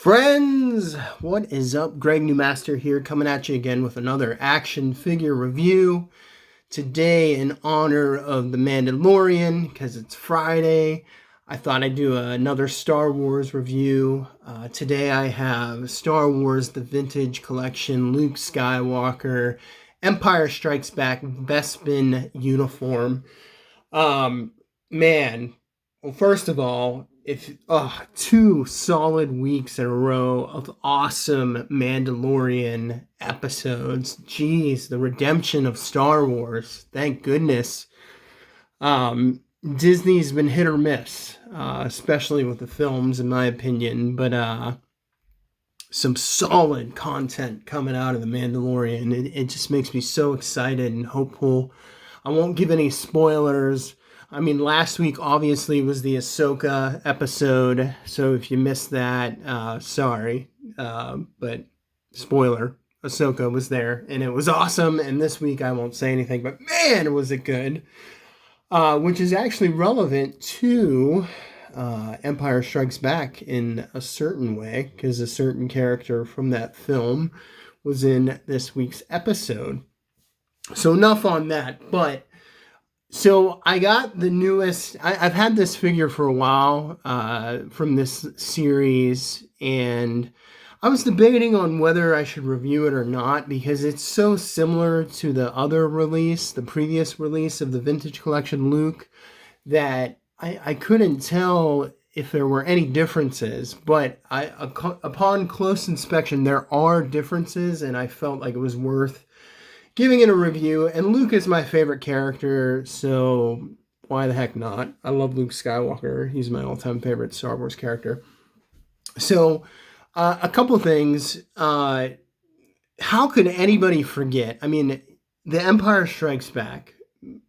Friends, what is up? Greg Newmaster here, coming at you again with another action figure review. Today, in honor of The Mandalorian, because it's Friday, I thought I'd do another Star Wars review. Today I have Star Wars The Vintage Collection, Luke Skywalker, Empire Strikes Back, Bespin uniform. Man, well, first of all, if 2 solid weeks in a row of awesome Mandalorian episodes. Jeez, the redemption of Star Wars. Thank goodness. Disney's been hit or miss, especially with the films, in my opinion. But some solid content coming out of The Mandalorian. It just makes me so excited and hopeful. I won't give any spoilers. I mean, last week obviously was the Ahsoka episode, so if you missed that, sorry. But spoiler, Ahsoka was there, and it was awesome. And this week I won't say anything, but man, was it good. Which is actually relevant to Empire Strikes Back in a certain way, because a certain character from that film was in this week's episode. So enough on that, but so I got the newest. I've had this figure for a while from this series, and I was debating on whether I should review it or not because it's so similar to the other release, the previous release of the Vintage Collection Luke, that I couldn't tell if there were any differences. But upon close inspection, there are differences, and I felt like it was worth giving it a review. And Luke is my favorite character, so why the heck not? I love Luke Skywalker. He's my all-time favorite Star Wars character. So, a couple things. How could anybody forget? I mean, The Empire Strikes Back,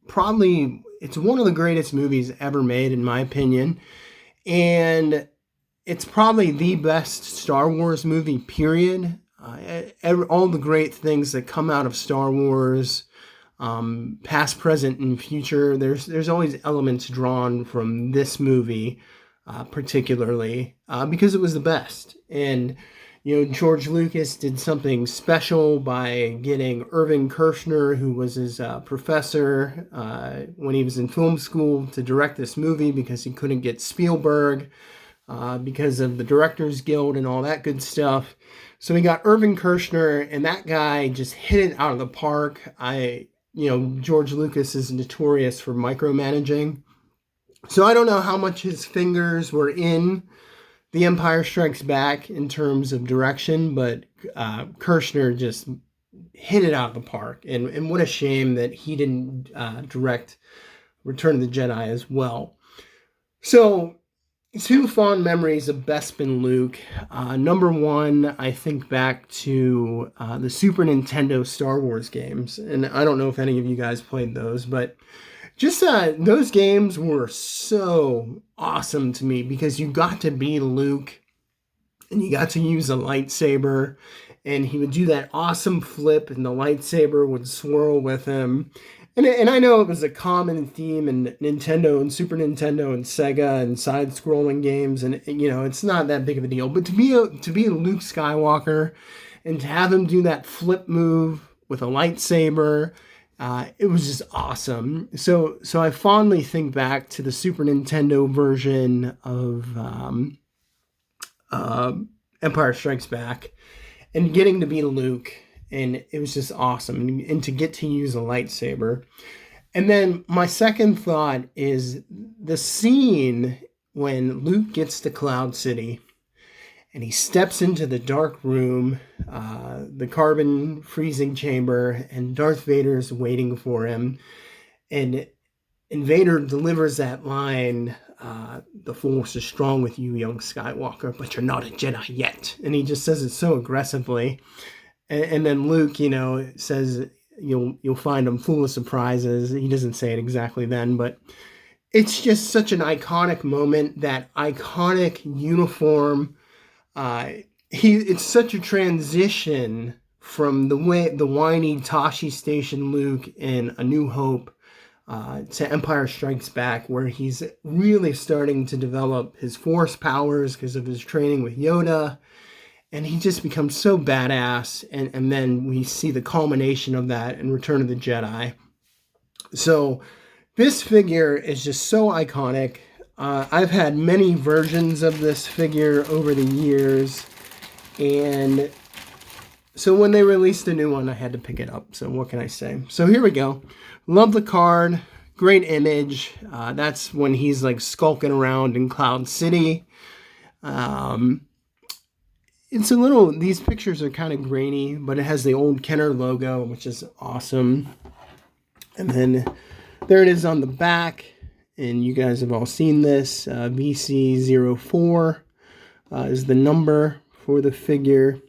probably, it's one of the greatest movies ever made, in my opinion. And it's probably the best Star Wars movie, period. All the great things that come out of Star Wars, past, present, and future, there's always elements drawn from this movie, particularly, because it was the best. And, George Lucas did something special by getting Irving Kershner, who was his professor when he was in film school, to direct this movie because he couldn't get Spielberg because of the Directors Guild and all that good stuff. So we got Irving Kershner, and that guy just hit it out of the park. George Lucas is notorious for micromanaging. So I don't know how much his fingers were in The Empire Strikes Back in terms of direction, but Kershner just hit it out of the park. And what a shame that he didn't direct Return of the Jedi as well. So, 2 fond memories of Bespin Luke. Number one, I think back to the Super Nintendo Star Wars games. And I don't know if any of you guys played those, but just those games were so awesome to me because you got to be Luke and you got to use a lightsaber, and he would do that awesome flip and the lightsaber would swirl with him. And I know it was a common theme in Nintendo and Super Nintendo and Sega and side-scrolling games, and it's not that big of a deal. But to be Luke Skywalker and to have him do that flip move with a lightsaber, it was just awesome. So I fondly think back to the Super Nintendo version of Empire Strikes Back and getting to be Luke. And it was just awesome. And to get to use a lightsaber. And then my second thought is the scene when Luke gets to Cloud City and he steps into the dark room, the carbon freezing chamber, and Darth Vader's waiting for him. And Vader delivers that line, "The Force is strong with you, young Skywalker, but you're not a Jedi yet." And he just says it so aggressively. And then Luke, says you'll find him full of surprises. He doesn't say it exactly then, but it's just such an iconic moment. That iconic uniform. It's such a transition from the whiny Tashi Station Luke in A New Hope to Empire Strikes Back, where he's really starting to develop his force powers because of his training with Yoda. And he just becomes so badass. And then we see the culmination of that in Return of the Jedi. So this figure is just so iconic. I've had many versions of this figure over the years. And so when they released a new one, I had to pick it up. So what can I say? So here we go. Love the card. Great image. That's when he's like skulking around in Cloud City. It's a little, these pictures are kind of grainy, but it has the old Kenner logo, which is awesome. And then there it is on the back. And you guys have all seen this. VC04 is the number for the figure.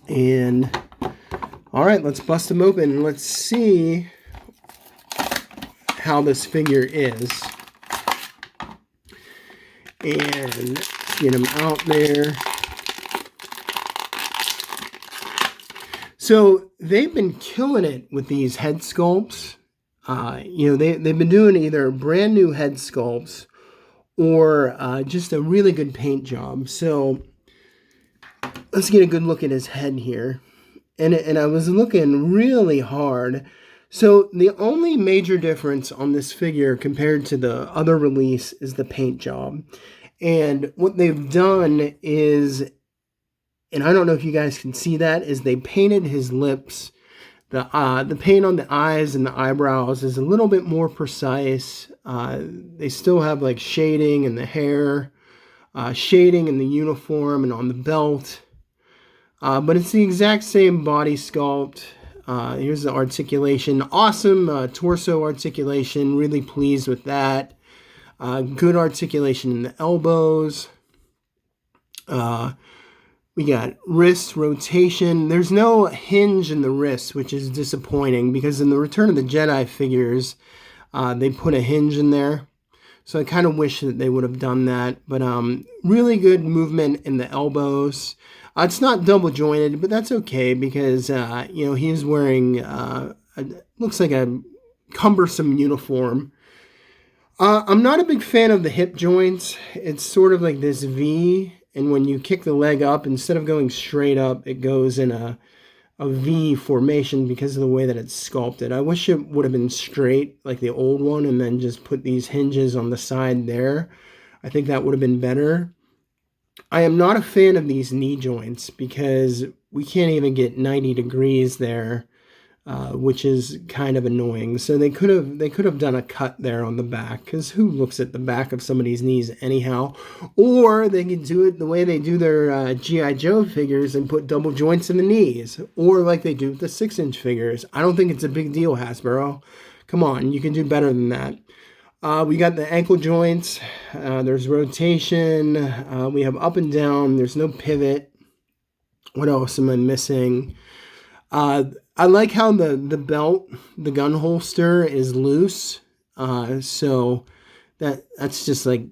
And all right, let's bust them open and let's see how this figure is. And get them out there. So they've been killing it with these head sculpts. They've been doing either brand new head sculpts or just a really good paint job. So let's get a good look at his head here. And I was looking really hard. So the only major difference on this figure compared to the other release is the paint job. And what they've done is, and I don't know if you guys can see that, is they painted his lips. The paint on the eyes and the eyebrows is a little bit more precise. They still have like shading in the hair, shading in the uniform and on the belt. But it's the exact same body sculpt. Here's the articulation. Awesome torso articulation. Really pleased with that. Good articulation in the elbows. We got wrist rotation. There's no hinge in the wrist, which is disappointing because in the Return of the Jedi figures, they put a hinge in there. So I kind of wish that they would have done that. But really good movement in the elbows. It's not double jointed, but that's okay because, he's wearing, looks like a cumbersome uniform. I'm not a big fan of the hip joints. It's sort of like this V. And when you kick the leg up, instead of going straight up, it goes in a V formation because of the way that it's sculpted. I wish it would have been straight like the old one and then just put these hinges on the side there. I think that would have been better. I am not a fan of these knee joints because we can't even get 90 degrees there, which is kind of annoying. So they could have done a cut there on the back because who looks at the back of somebody's knees anyhow? Or they could do it the way they do their G.I. Joe figures and put double joints in the knees, or like they do with the 6-inch figures. I don't think it's a big deal, Hasbro. Come on, you can do better than that. We got the ankle joints. There's rotation. We have up and down. There's no pivot. What else am I missing? I like how the belt, the gun holster is loose. So that's just like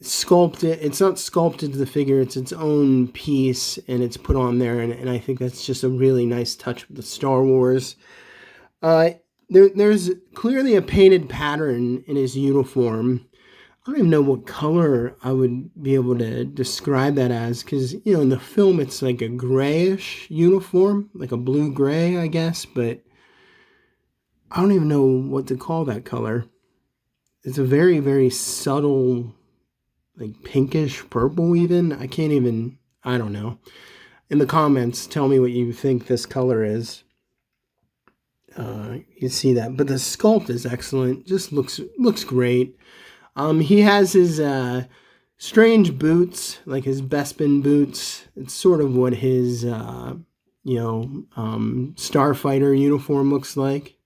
sculpted. It's not sculpted to the figure. It's its own piece and it's put on there. And I think that's just a really nice touch with the Star Wars. There's clearly a painted pattern in his uniform. I don't even know what color I would be able to describe that as because, in the film it's like a grayish uniform, like a blue-gray, I guess, but I don't even know what to call that color. It's a very, very subtle, like pinkish purple even. I don't know. In the comments, tell me what you think this color is. You see that, but the sculpt is excellent. Just looks great. He has his strange boots, like his Bespin boots. It's sort of what his starfighter uniform looks like.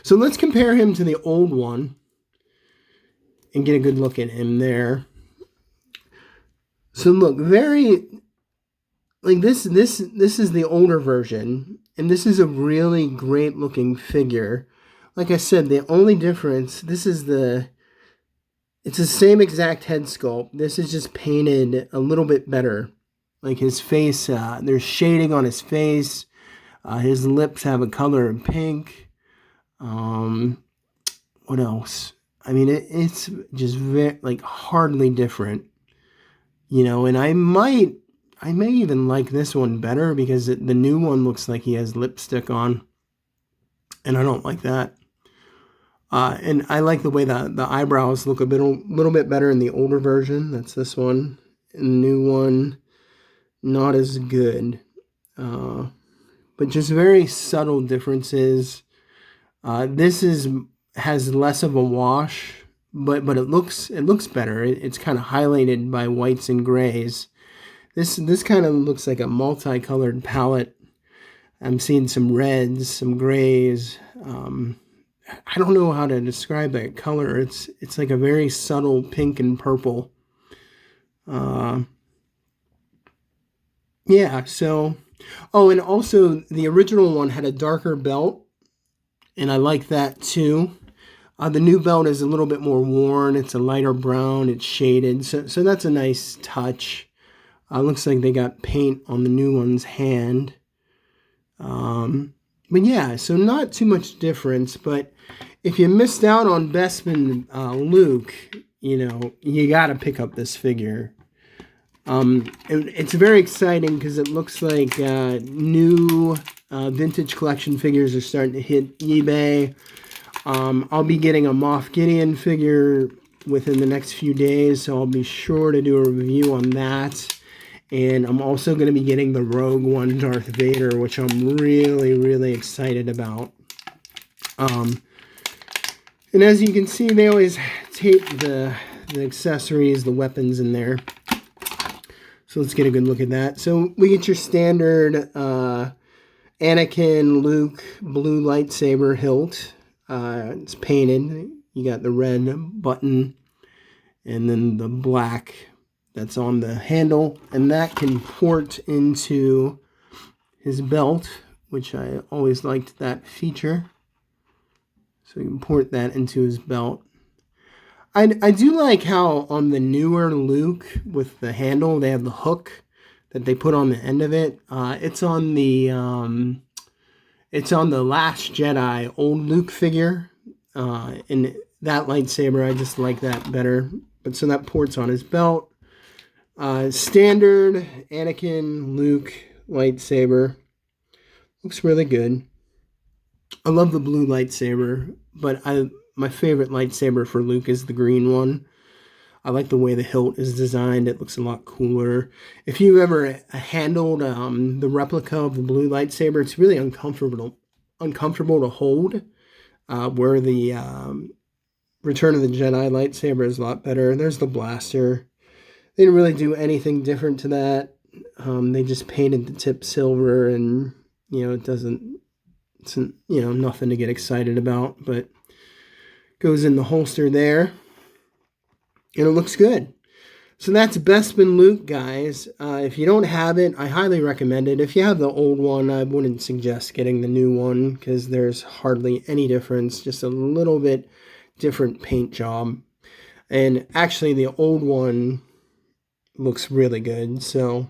So let's compare him to the old one and get a good look at him there. So look, very like this is the older version. And this is a really great looking figure. Like I said, the only difference, it's the same exact head sculpt. This is just painted a little bit better. Like his face, there's shading on his face. His lips have a color of pink. what else? I mean, it's just very, like, hardly different, and I may even like this one better because the new one looks like he has lipstick on, and I don't like that. And I like the way the eyebrows look little bit better in the older version. That's this one. And the new one, not as good. But just very subtle differences. This has less of a wash, but it looks better. It's kind of highlighted by whites and grays. This kind of looks like a multicolored palette. I'm seeing some reds, some grays. I don't know how to describe that color. It's like a very subtle pink and purple. Yeah, so... Oh, and also the original one had a darker belt, and I like that too. The new belt is a little bit more worn. It's a lighter brown. It's shaded, so that's a nice touch. Looks like they got paint on the new one's hand. But yeah, so not too much difference. But if you missed out on Bespin Luke, you got to pick up this figure. It's very exciting because it looks like new vintage collection figures are starting to hit eBay. I'll be getting a Moff Gideon figure within the next few days, so I'll be sure to do a review on that. And I'm also going to be getting the Rogue One Darth Vader, which I'm really, really excited about. And as you can see, they always tape the accessories, the weapons in there. So let's get a good look at that. So we get your standard Anakin, Luke, blue lightsaber hilt. It's painted. You got the red button and then the black that's on the handle. And that can port into his belt, which I always liked that feature. So you can port that into his belt. I do like how on the newer Luke with the handle, they have the hook that they put on the end of it. It's on the Last Jedi old Luke figure. And that lightsaber, I just like that better. But so that ports on his belt. Standard Anakin Luke lightsaber. Looks really good. I love the blue lightsaber, but my favorite lightsaber for Luke is the green one. I like the way the hilt is designed. It looks a lot cooler. If you ever handled the replica of the blue lightsaber, it's really uncomfortable to hold. Where the Return of the Jedi lightsaber is a lot better. There's the blaster. They didn't really do anything different to that. They just painted the tip silver, and it's nothing to get excited about, but goes in the holster there, and it looks good. So that's Bespin Luke, guys. If you don't have it, I highly recommend it. If you have the old one, I wouldn't suggest getting the new one because there's hardly any difference, just a little bit different paint job. And actually, the old one looks really good. So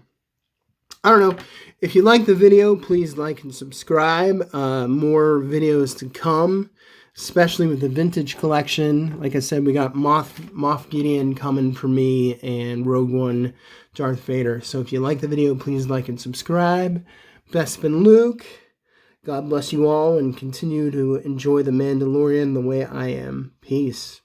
I don't know. If you like the video, please like and subscribe. More videos to come, especially with the vintage collection. Like I said, we got Moff Gideon coming for me and Rogue One Darth Vader. So if you like the video, please like and subscribe. Bespin Luke. God bless you all and continue to enjoy The Mandalorian the way I am. Peace.